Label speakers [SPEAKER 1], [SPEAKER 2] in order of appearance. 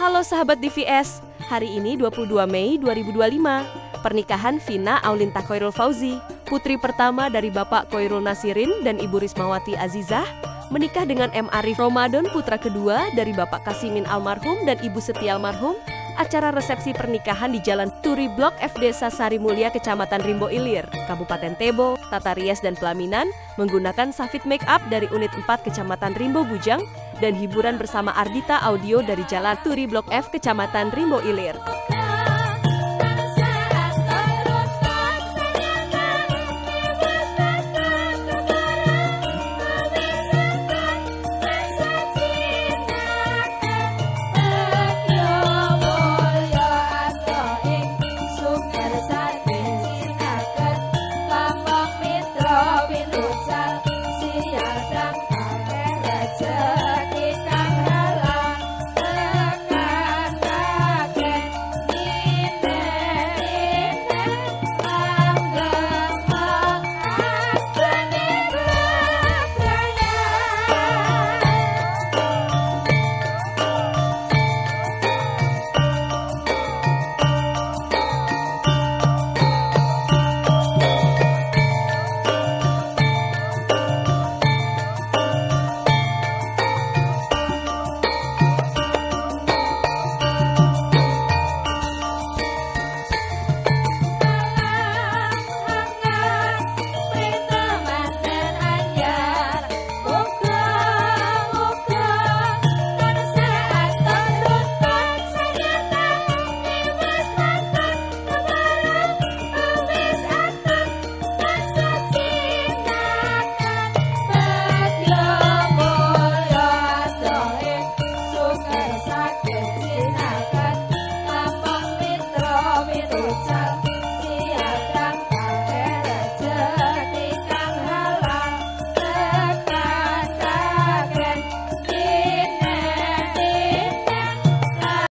[SPEAKER 1] Halo sahabat DVS, hari ini 22 Mei 2025, pernikahan Vina Aulinta Khoirul Fauzi, putri pertama dari Bapak Khoirul Nasirin dan Ibu Rismawati Azizah, menikah dengan M. Arif Ramadan, putra kedua dari Bapak Kasimin almarhum dan Ibu Setia almarhum. Acara resepsi pernikahan di Jalan Turi Blok F Desa Sari Mulia, Kecamatan Rimbo Ilir, Kabupaten Tebo, tata rias dan pelaminan, menggunakan Safit Make Up dari Unit 4 Kecamatan Rimbo Bujang, dan hiburan bersama Ardita Audio dari Jalan Turi Blok F Kecamatan Rimbo Ilir.
[SPEAKER 2] Sakit sinakan, lampung mitra, mitra.